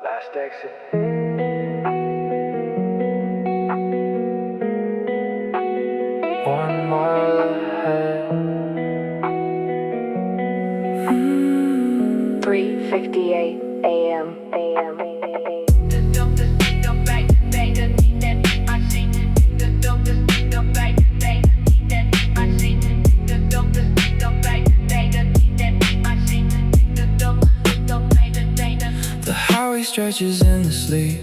Last exit. One mile ahead. 3:58 a.m. The highway stretches endlessly,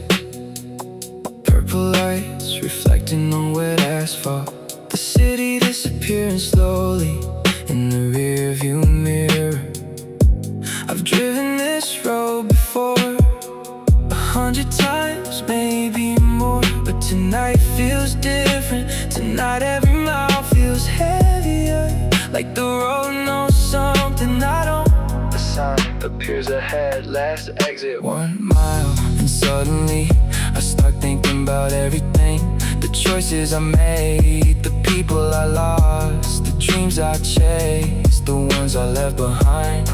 purple lights reflecting on wet asphalt. The city disappearing slowly in the rearview mirror. I've driven this road before 100 times, maybe more, but tonight feels different. Tonight every mile feels heavier, like the road knows something I don't. The sun appears ahead, last exit. 1 mile, and suddenly I start thinking about everything. The choices I made, the people I lost, the dreams I chased, the ones I left behind.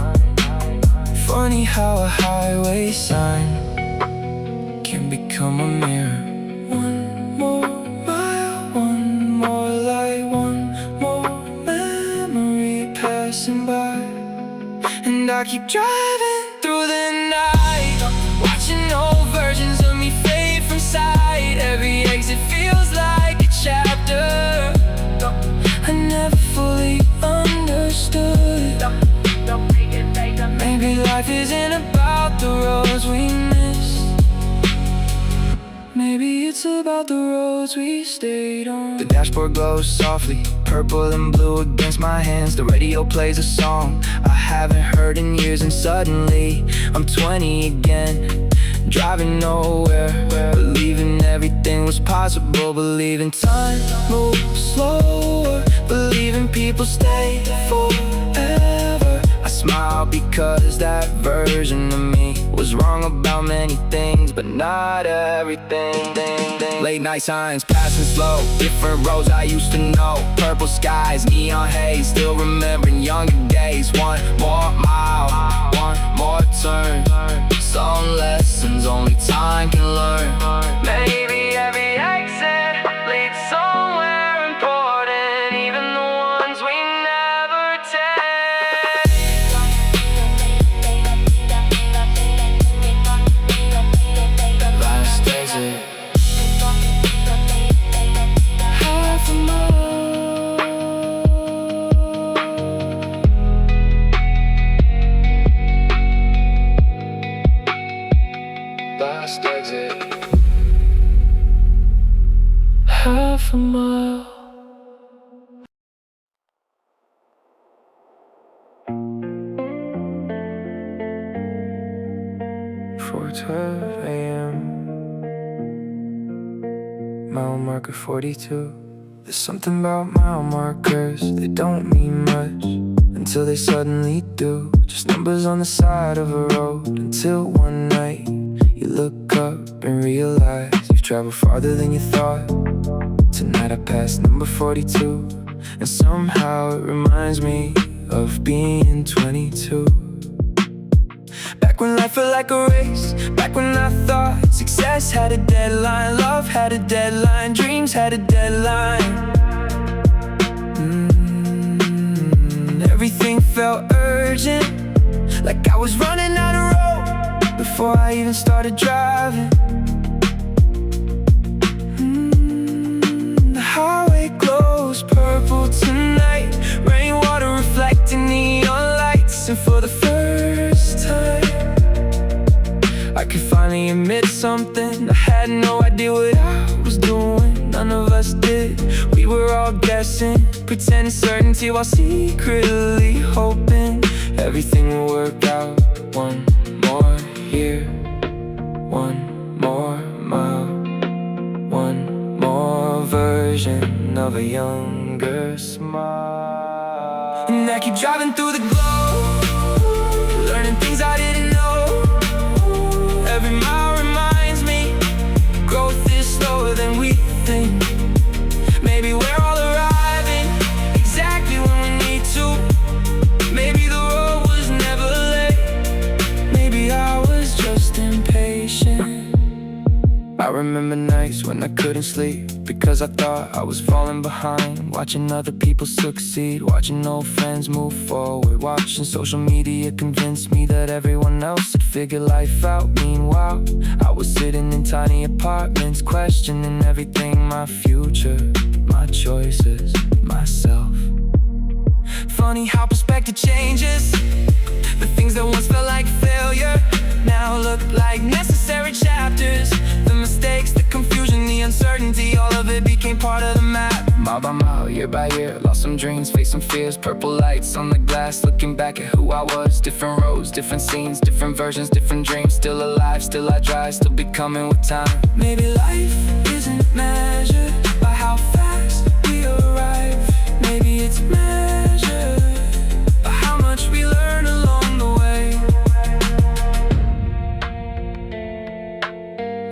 Funny how a highway sign can become a mirror. 1 more mile, 1 more light, 1 more memory passing by. And I keep driving through the night, watching old versions of me fade from sight. Every exit feels like a chapter I never fully understood. Maybe life isn't about the roads we miss. Maybe it's about the roads we stayed on. The dashboard glows softly, purple and blue against my hands. The radio plays a song I haven't heard in years, and suddenly I'm 20 again, driving nowhere, believing everything was possible, believing time moves slower, believing people stay forever. I smile because that version of me was wrong about many things, but not everything. Late night signs passing slow, different roads I used to know. Purple skies, neon haze, still remembering younger days. 1 more mile, 1 more turn. Some lessons only time can learn. Maybe every exit leads somewhere important, even the ones we never take. Last exit. Half a mile. Last exit. Half a mile. For 12 a.m. Mile marker 42. There's something about mile markers, they don't mean much until they suddenly do. Just numbers on the side of a road, until one night you look up and realize you've traveled farther than you thought. Tonight I passed number 42, and somehow it reminds me of being 22. Back when life felt like a race, back when I thought success had a deadline, love had a deadline, dreams had a deadline. Everything felt urgent, like I was running out of road before I even started driving. The highway glows purple tonight, rainwater reflecting neon lights, and for the first time I could finally admit something. I had no idea what I was doing, none of us did. We were all guessing, pretending certainty while secretly hoping everything will work out. 1 more year, 1 more mile, 1 more version of a younger smile. And I keep driving through the glow, learning things I didn't know. Every mile reminds me, growth is slower than we think. Maybe we're all arriving exactly when we need to. Maybe the road was never late. Maybe I was just impatient. I remember nights when I couldn't sleep because I thought I was falling behind, watching other people succeed, watching old friends move forward, watching social media convince me that everyone else had figured life out. Meanwhile, I was sitting in tiny apartments, questioning everything, my future, my choices, myself. Funny how perspective changes. The things that once felt like failure now look like necessary chapters. The mistakes, the confusion, the uncertainty, all of it became part of the map. Mile by mile, year by year, lost some dreams, faced some fears. Purple lights on the glass, looking back at who I was. Different roads, different scenes, different versions, different dreams. Still alive, still I drive, still becoming with time. Maybe life isn't measured by how fast we arrive. Maybe it's measured by how much we learn along the way.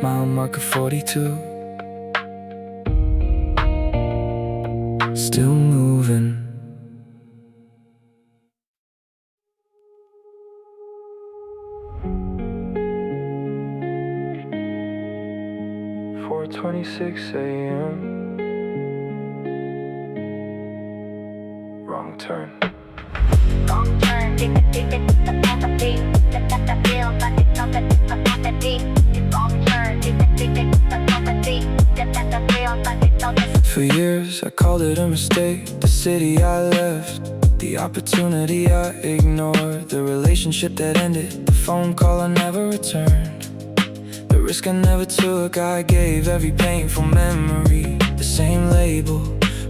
Mile marker 42, still moving. "4:26 a.m. Wrong turn." Wrong turn, take the beat. That feel, but it's not that it's a beat. It's wrong turn, take the beat. That feel, but it's not that. For years I called it a mistake, the city I left, the opportunity I ignored, the relationship that ended, the phone call I never returned, the risk I never took. I gave every painful memory the same label,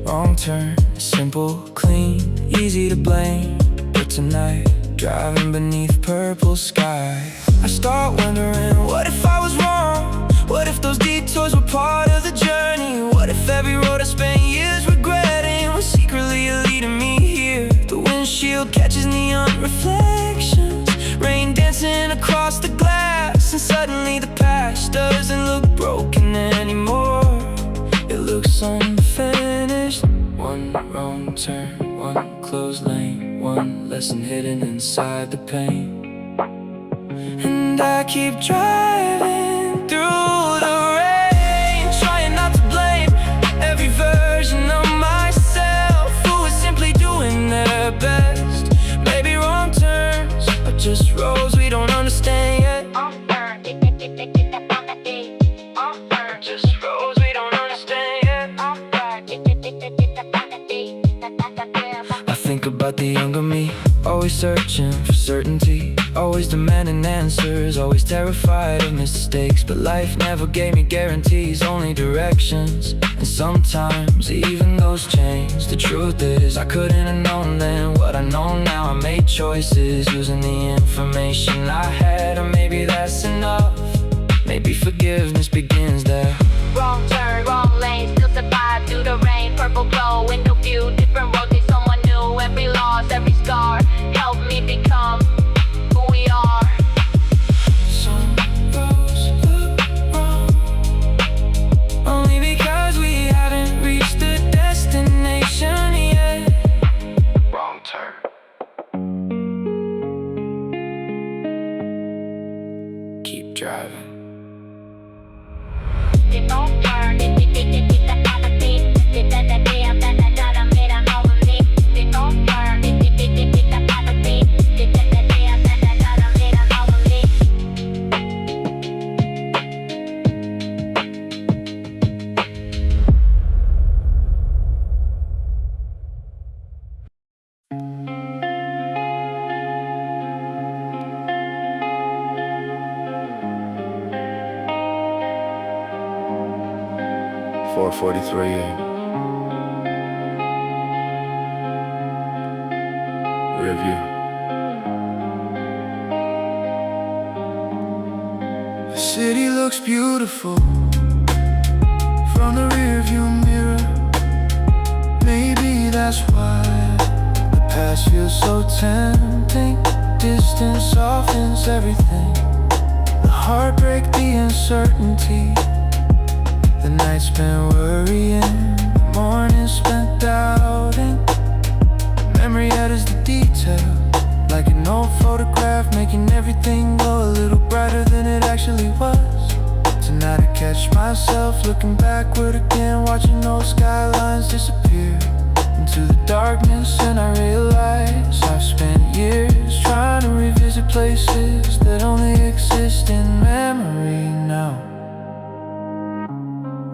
wrong turn. Simple, clean, easy to blame. But tonight, driving beneath purple sky, I start wondering, what if I was wrong? What if those detours were part of the journey? What if every road I spent years regretting was secretly leading me here? The windshield catches neon reflections, rain dancing across the glass, and suddenly the past doesn't look broken anymore. It looks unfinished. One wrong turn, one closed lane, one lesson hidden inside the pain. And I keep driving through the rain, trying not to blame every version of myself who is simply doing their best. Maybe wrong turns are just roads we don't understand yet. Just roads we don't understand yet. I think about the younger me, always searching for certainty, always demanding answers, always terrified of mistakes. But life never gave me guarantees, only directions. And sometimes even those change. The truth is I couldn't have known then what I know now. I made choices using the information I had, or maybe that's enough. Maybe forgiveness begins there. Wrong turn, wrong lane, still survive through the rain. Purple glow, window view, different roads need someone new. Every loss, every scar, help me become who we are. Some roads look wrong, only because we haven't reached the destination yet. Wrong turn. Keep driving. Wrong turn, that beat. That damn, that made I'm over me. Wrong turn, that beat. That damn, that made I'm over me. 4:43 a.m. Review. The city looks beautiful from the rearview mirror. Maybe that's why the past feels so tempting. Distance softens everything, the heartbreak, the uncertainty, the night spent worrying, the morning spent doubting. Memory edits the detail, like an old photograph, making everything glow a little brighter than it actually was. Tonight I catch catch myself looking backward again, watching those skylines disappear into the darkness, and I realize I've spent years trying to revisit places that only exist in memory now.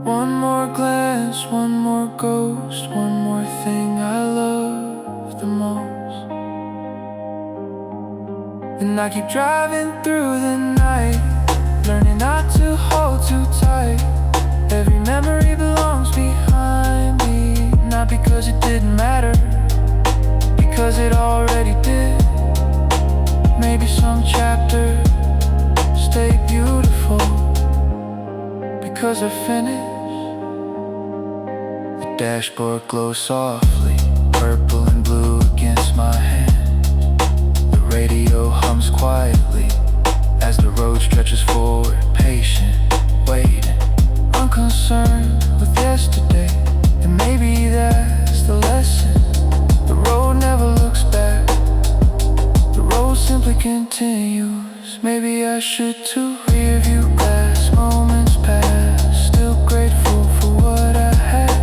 One more glance, one more ghost, one more thing I love the most. And I keep driving through the night, learning not to hold too tight. Every memory belongs behind me, not because it didn't matter, because it already did. Maybe some chapter stay beautiful because they're finished. The dashboard glows softly, purple and blue against my hand. The radio hums quietly as the road stretches forward, patient, waiting, unconcerned with yesterday. And maybe that's the lesson. The road never looks back, the road simply continues. Maybe I should too. Rearview glass, moments pass, still grateful for what I had.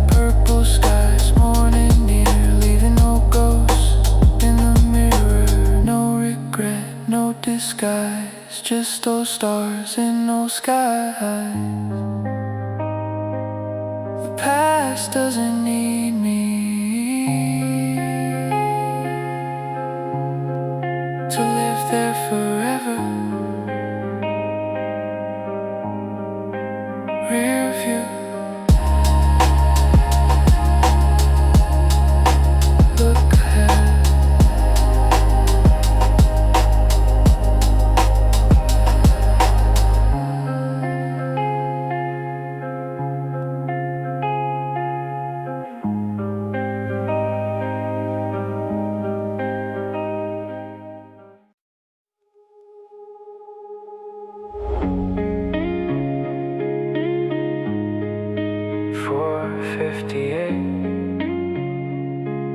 Purple skies, morning near, leaving no ghosts in the mirror. No regret, no disguise, just those stars in no skies. The past doesn't need me to live there forever. Rear view, look ahead.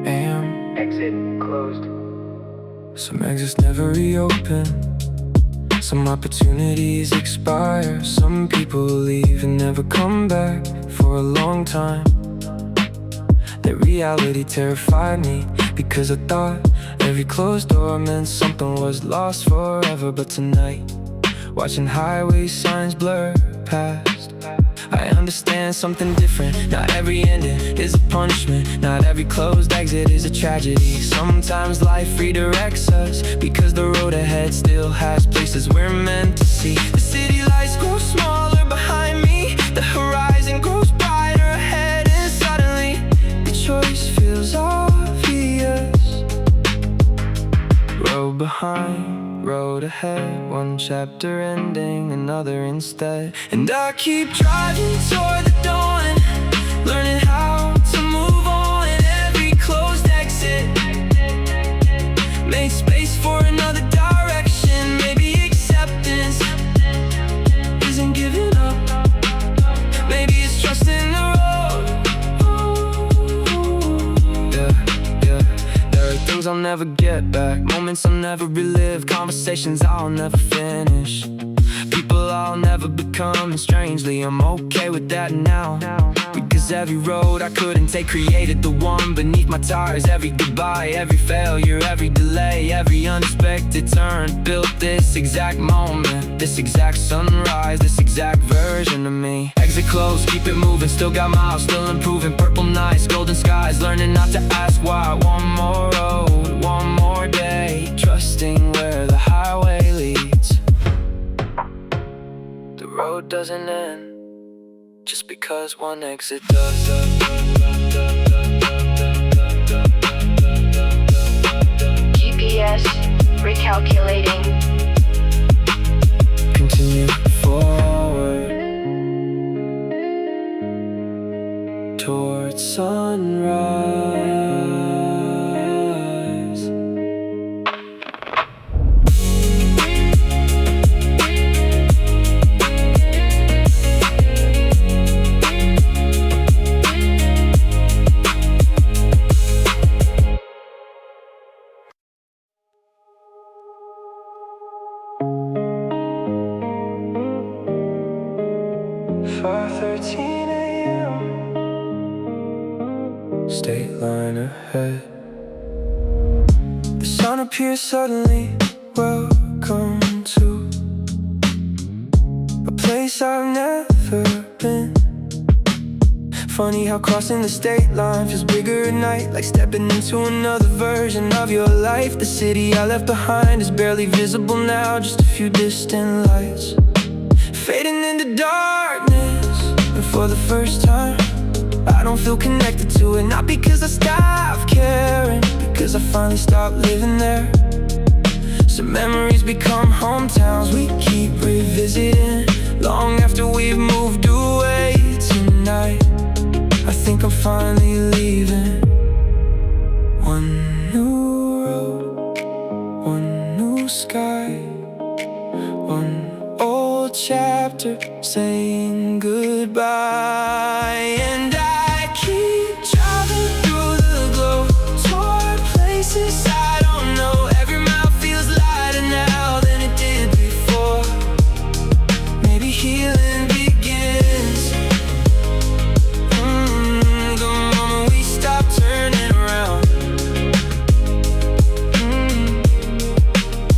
AM. Exit closed. Some exits never reopen, some opportunities expire. Some people leave and never come back for a long time. That reality terrified me, because I thought every closed door meant something was lost forever. But tonight, watching highway signs blur past, I understand something different. Not every ending is a punishment, not every closed exit is a tragedy. Sometimes life redirects us, because the road ahead still has places we're meant to see. The city lights grow smaller behind me, the horizon grows brighter ahead, and suddenly the choice feels obvious. Road behind, road ahead, one chapter ending, another instead. And I keep driving toward the dawn, learning how to move on. Every closed exit made space for another direction. Maybe acceptance isn't giving up, maybe it's trusting the road. Yeah, there are things I'll never get back, moments I'll never relive, conversations I'll never finish, people I'll never become. And strangely, I'm okay with that now, because every road I couldn't take created the one beneath my tires. Every goodbye, every failure, every delay, every unexpected turn built this exact moment, this exact sunrise, this exact version of me. Exit closed, keep it moving, still got miles, still improving. Purple nights, golden skies, learning not to ask why. One more road, one more day, trusting where the highway leads. The road doesn't end just because one exit does. GPS recalculating. Continue forward towards sunrise. 5:13 a.m. State line ahead. The sun appears suddenly. Welcome to a place I've never been. Funny how crossing the state line feels bigger at night, like stepping into another version of your life. The city I left behind is barely visible now, just a few distant lights fading into darkness. And for the first time, I don't feel connected to it. Not because I stopped caring, because I finally stopped living there. Some memories become hometowns we keep revisiting long after we've moved away. Tonight I think I'm finally leaving. One new road, one new sky, one old chapter saying goodbye. And I keep driving through the glow toward places I don't know. Every mile feels lighter now than it did before. Maybe healing begins the moment we stop turning around.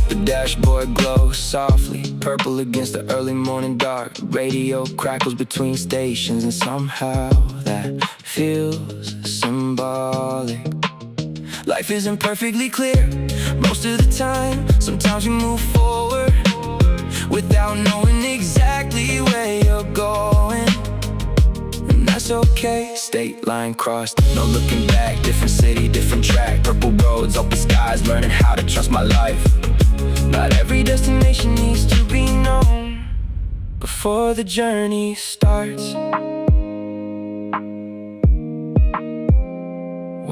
The dashboard glows softly, purple against the early morning dark. Radio crackles between stations, and somehow that feels symbolic. Life isn't perfectly clear most of the time. Sometimes we move forward without knowing exactly where you're going, and that's okay. State line crossed, no looking back. Different city, different track. Purple roads, open skies, learning how to trust my life. Not every destination needs to be known before the journey starts.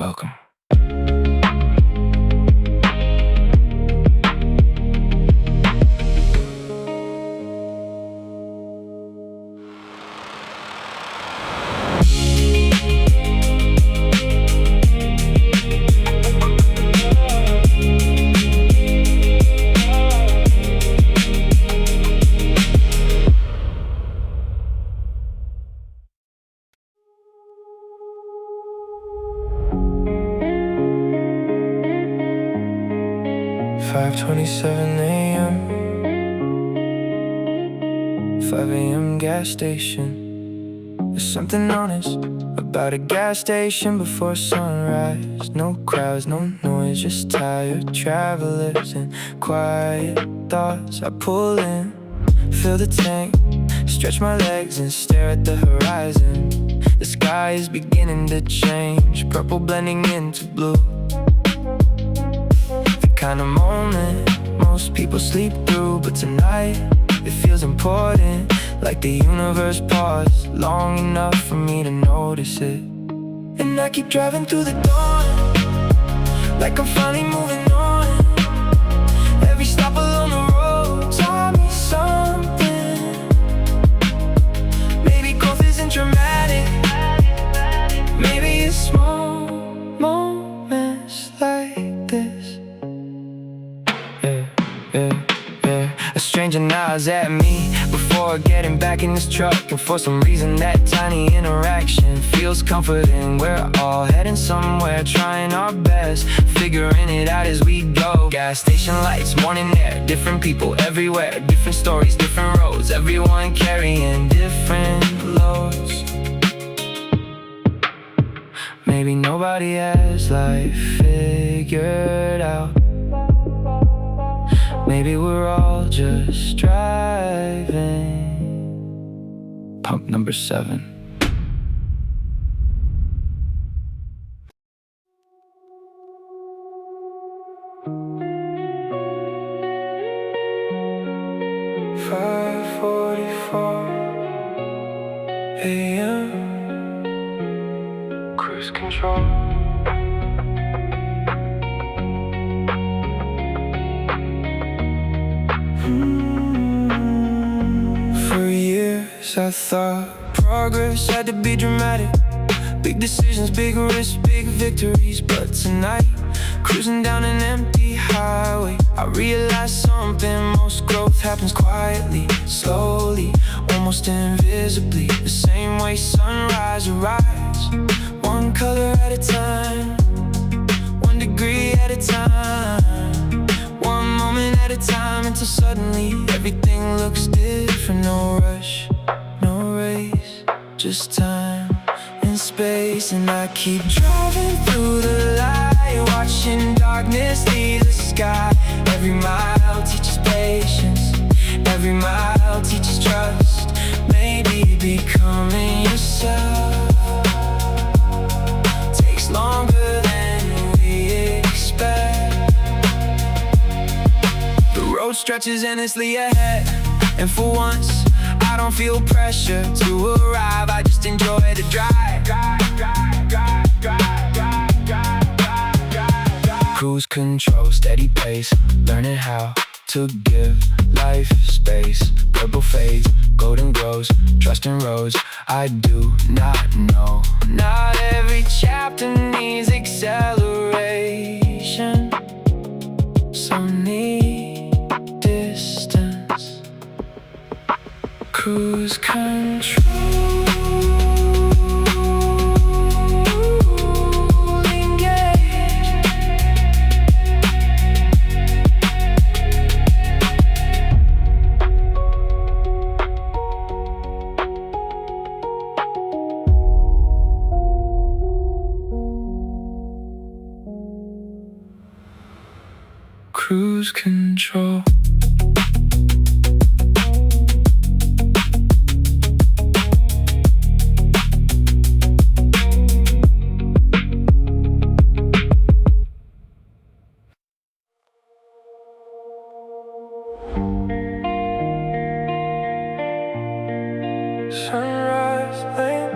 Welcome. $5:27 a.m. 5 a.m. gas station. There's something honest about a gas station before sunrise. No crowds, no noise, just tired travelers and quiet thoughts. I pull in, fill the tank, stretch my legs and stare at the horizon. The sky is beginning to change, purple blending into blue. Kind of moment most people sleep through, but tonight it feels important, like the universe paused long enough for me to notice it. And I keep driving through the dawn, like I'm finally moving on. Every stop along the road taught me something. Maybe growth isn't dramatic, maybe it's small moments like this. A stranger nods at me before getting back in this truck, and for some reason that tiny interaction feels comforting. We're all heading somewhere, trying our best, figuring it out as we go. Gas station lights, morning air, different people everywhere, different stories, different roads, everyone carrying different loads. Maybe nobody has life figured out. Maybe we're all just driving. Pump number 7. $5:44 a.m. Cruise control. For years I thought progress had to be dramatic. Big decisions, big risks, big victories. But tonight, cruising down an empty highway, I realized something. Most growth happens quietly, slowly, almost almost invisibly, the same way sunrise or rise. One color at a time, 1 degree at a time, one moment at a time, until suddenly everything looks different. No rush, no race, just time and space. And I keep driving through the light, watching darkness leave the sky. Every mile teaches patience, every mile teaches trust. Maybe becoming yourself takes longer than we expect. The road stretches endlessly ahead, and for once I don't feel pressure to arrive. I just enjoy the drive. Cruise control, steady pace, learning how to give life space. Purple fades, golden grows, trusting roads I do not know. Not every chapter needs acceleration, some need distance. Cruise control. Cruise control. Sunrise lane.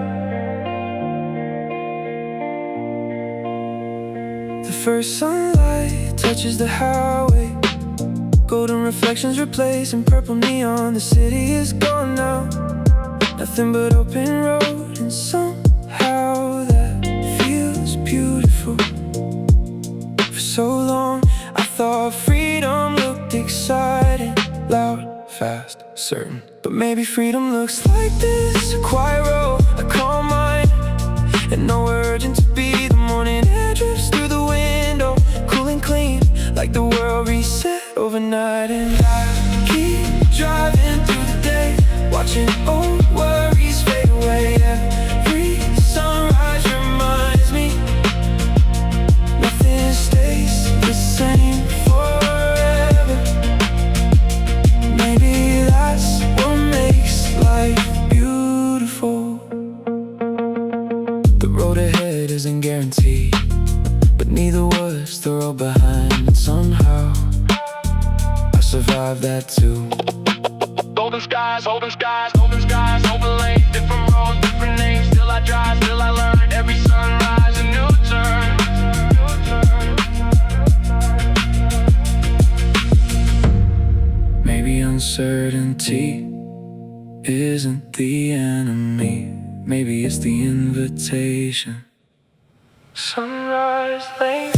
The first sunlight touches the highway, golden reflections replacing purple neon. The city is gone now, nothing but open road, and somehow that feels beautiful. For so long I thought freedom looked exciting, loud, fast, certain. But maybe freedom looks like this: a quiet road, a calm mind, and no urgent to be. The morning air drifts through the window, cool and clean, like the world reset overnight. And I keep driving through the day, watching old worries fade away. Every sunrise reminds me nothing stays the same forever. Maybe that's what makes life beautiful. The road ahead isn't guaranteed, but neither was the road behind. And somehow I survived that too. Golden skies, open skies, open skies, open lanes, different roads, different names. Still I drive, still I learn. Every sunrise a new turn. Maybe uncertainty isn't the enemy, maybe it's the invitation. Sunrise lane.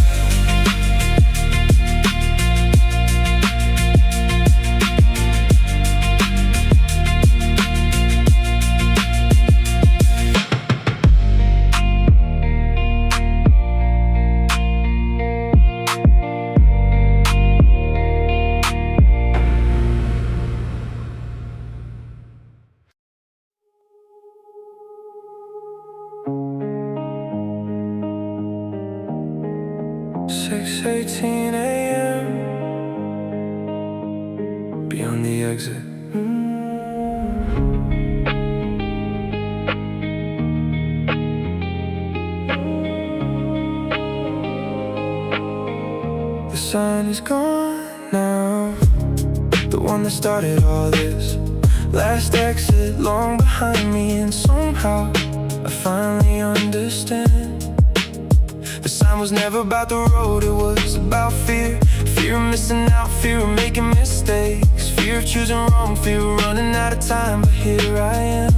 "6:18 a.m. beyond the exit." The sign is gone now, the one that started all this. Last exit long behind me, and somehow I finally understand. The sign was never about the road, it was about fear. Fear of missing out, fear of making mistakes, fear of choosing wrong, fear of running out of time. But here I am,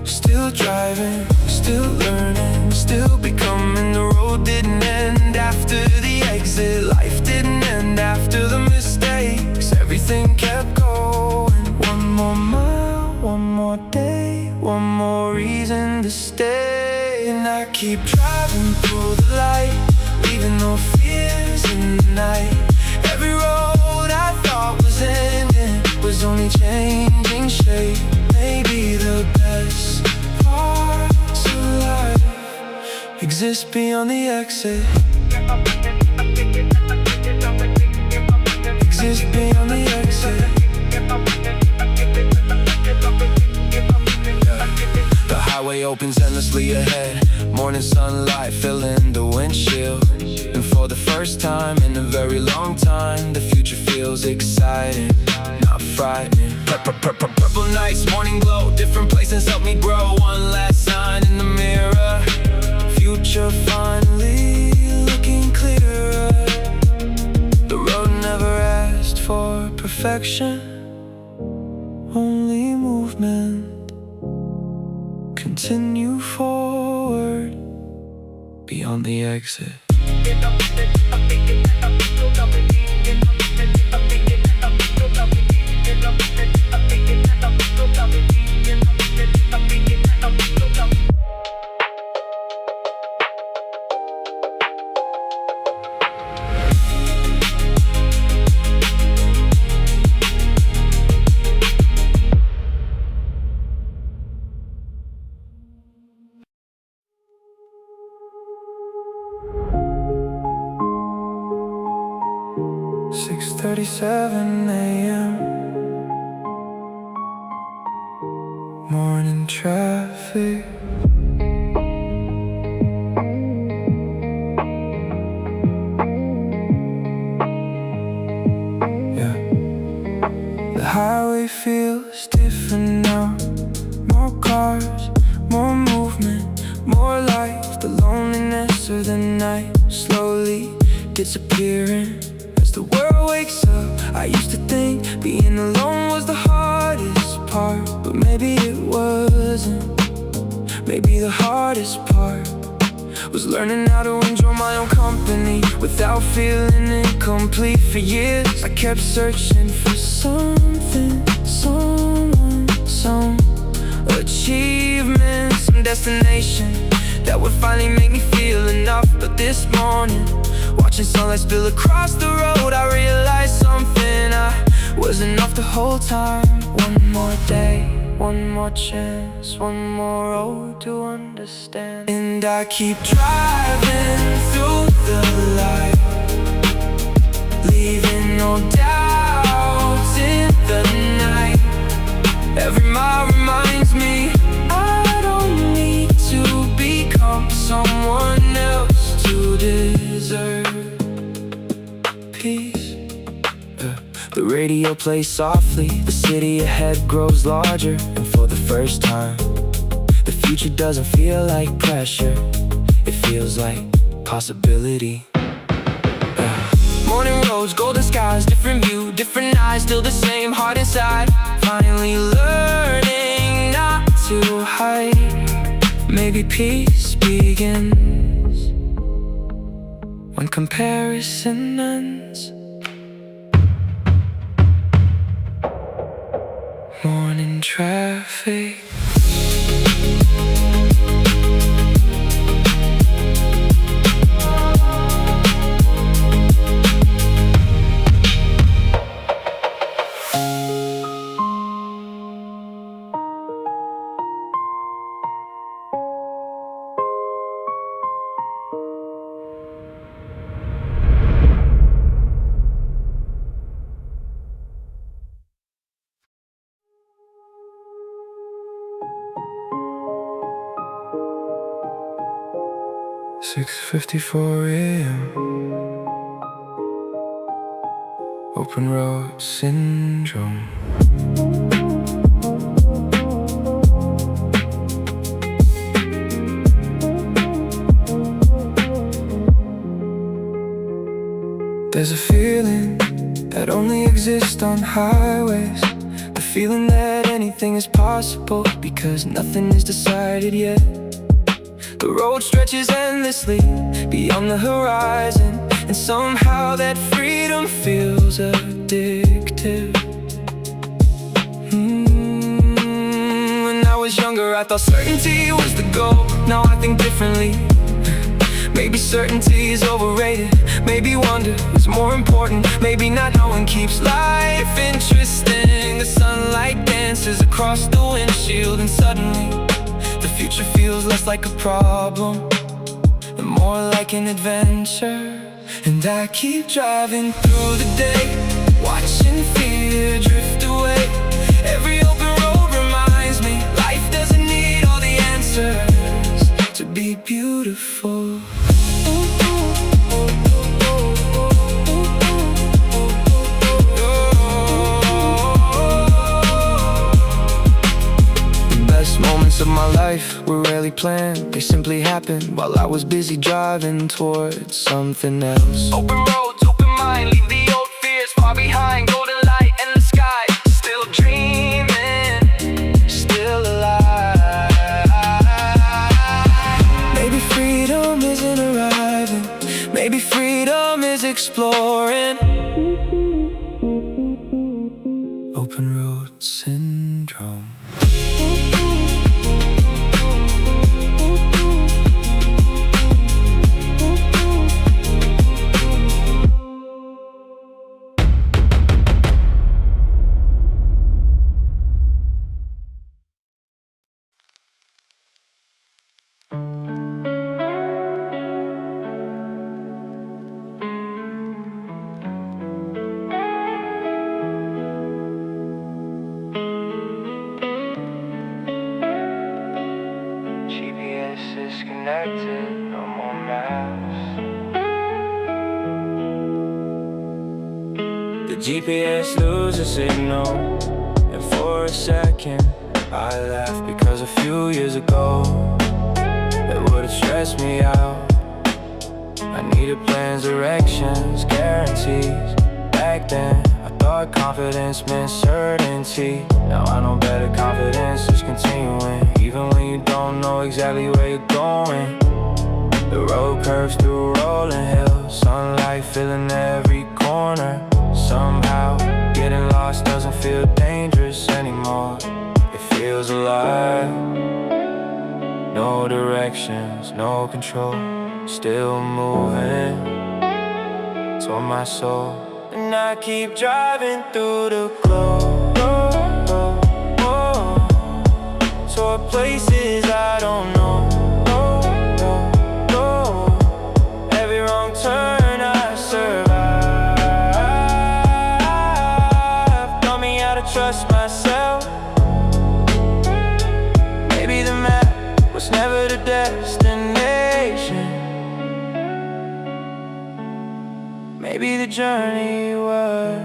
still driving, still learning, still becoming. The road didn't end after the exit, life didn't end after the mistakes. Everything kept going, one more mile, keep driving through the light, leaving no fears in the night. Every road I thought was ending was only changing shape. Maybe the best parts of life exist beyond the exit. Exist beyond the exit. The highway opens endlessly ahead. Morning sunlight filling the windshield. And for the first time in a very long time, the future feels exciting, not frightening. Purple nights, morning glow, different places help me grow. One last sign in the mirror, future finally looking clearer. The road never asked for perfection, only movement. Continue forward beyond the exit. 6:37 a.m. Morning traffic. Yeah. The highway feels different now. More cars, more movement, more life. The loneliness of the night slowly disappearing. As the world wakes up, I used to think being alone was the hardest part, but maybe it wasn't. Maybe the hardest part was learning how to enjoy my own company without feeling incomplete. For years I kept searching for something, someone, some achievement, some destination that would finally make me feel enough. But this morning, watching sunlight spill across the road, I realized something. I wasn't off the whole time. One more day, one more chance, one more road to understand. And I keep driving through the light, leaving no doubts in the night. Every mile reminds me I don't need to become someone else to deserve peace. The radio plays softly, the city ahead grows larger. And for the first time, the future doesn't feel like pressure, it feels like possibility. Morning roads, golden skies, different view, different eyes, still the same heart inside. Finally learning not to hide. Maybe peace begins when comparison ends. Morning traffic. $6:54 a.m. Open road syndrome. There's a feeling that only exists on highways, the feeling that anything is possible because nothing is decided yet. The road stretches endlessly beyond the horizon, and somehow that freedom feels addictive. When I was younger, I thought certainty was the goal. Now I think differently. Maybe certainty is overrated. Maybe wonder is more important. Maybe not knowing keeps life interesting. The sunlight dances across the windshield, and suddenly the future feels less like a problem and more like an adventure. And I keep driving through the day, watching fear drift away. Every open road reminds me life doesn't need all the answers to be beautiful. The best moments of my life were rarely planned. They simply happened while I was busy driving towards something else. Open roads, open mind, leave the old fears far behind. Golden light in the sky, still dreaming, still alive. Maybe freedom isn't arriving. Maybe freedom is exploring. Open road syndrome. GPS is connected, no more maps. The GPS loses signal, and for a second I laughed, because a few years ago it would've stressed me out. I needed plans, directions, guarantees. Back then I thought confidence meant certainty. Now I know better, confidence is continuing. Even when you don't know exactly where you're going. The road curves through rolling hills, sunlight filling every corner. Somehow getting lost doesn't feel dangerous anymore. It feels alive. No directions, no control, still moving toward my soul. And I keep driving through the glow, toward places I don't know. Every wrong turn I survive. Taught me how to trust myself. Maybe the map was never the destination. Maybe the journey was.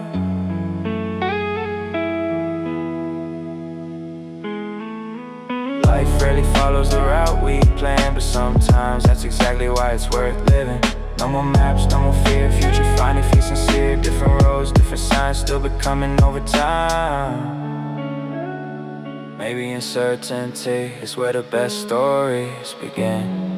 Life rarely follows the route we plan, but sometimes that's exactly why it's worth living. No more maps, no more fear, future finding feet sincere. Different roads, different signs, still becoming over time. Maybe uncertainty is where the best stories begin.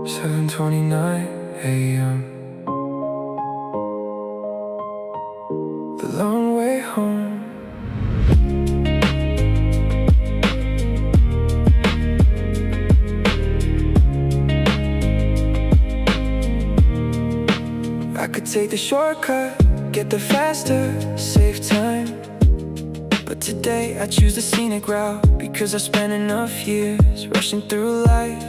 "7:29 a.m. The long way home. I could take the shortcut, get there faster, save time. But today I choose the scenic route, because I spent enough years rushing through life,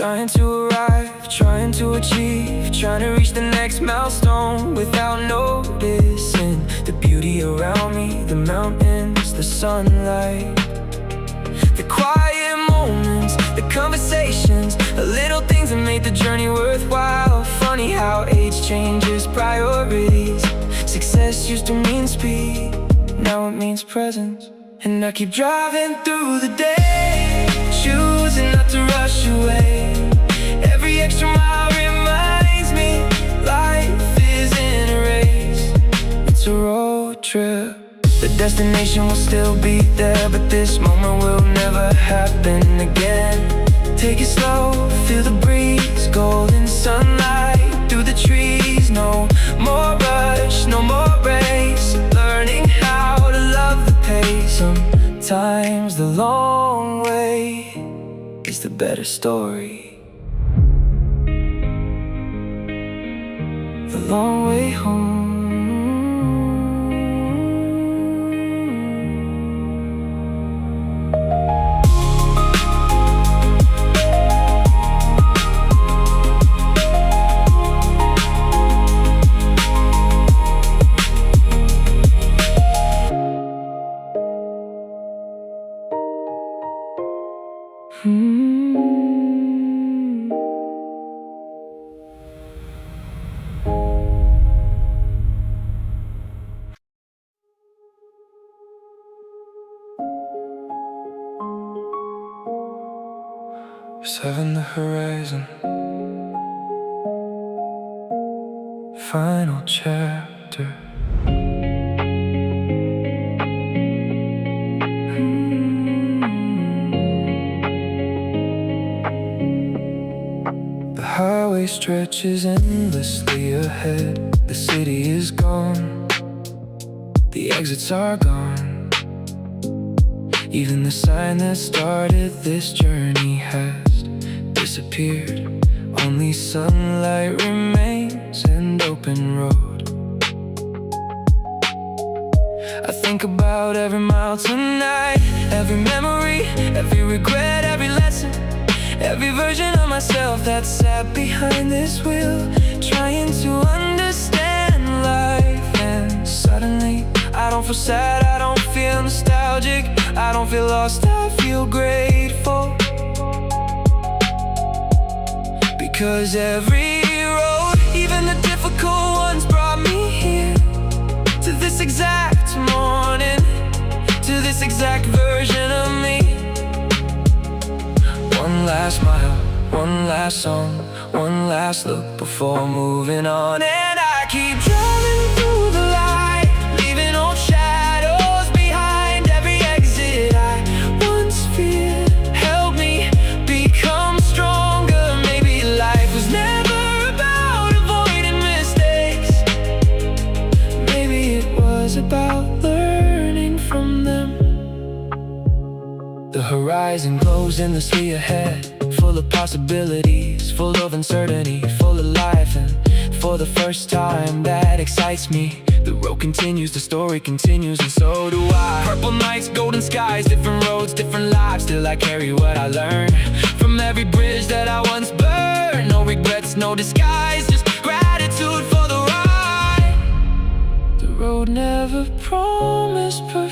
trying to arrive, trying to achieve, trying to reach the next milestone without noticing the beauty around me, the mountains, the sunlight. quiet moments, the conversations, the little things that made the journey worthwhile. Funny how age changes priorities. Success used to mean speed, now it means presence. And I keep driving through the day, choosing not to rush away. Every extra mile reminds me life isn't a race, it's a road trip. The destination will still be there, but this moment will never happen again. Take it slow, feel the breeze, golden sunlight through the trees. No more rush, no more race, learning how to love the pace. Sometimes the long way is the better story. The long way home. 7 the horizon, final chapter. The highway stretches endlessly ahead. The city is gone, the exits are gone. Even the sign that started this journey has disappeared. Only sunlight remains and open road. I think about every mile tonight, every memory, every regret, every lesson, every version of myself that sat behind this wheel, trying to understand life. And suddenly I don't feel sad, I don't feel nostalgic, I don't feel lost, I feel grateful. Because every road, even the difficult ones, brought me here, to this exact morning, to this exact version of me. One last mile, one last song, one last look before moving on. And I keep driving through the light, leaving old shadows behind. Every exit I once feared helped me become stronger. Maybe life was never about avoiding mistakes, maybe it was about learning from them. The horizon glows endlessly ahead, full of possibilities, full of uncertainty, full of life. And for the first time that excites me, the road continues, the story continues, and so do I. Purple nights, golden skies, different roads, different lives. Still I carry what I learned from every bridge that I once burned. No regrets, no disguise, just gratitude for the ride. The road never promised perfection,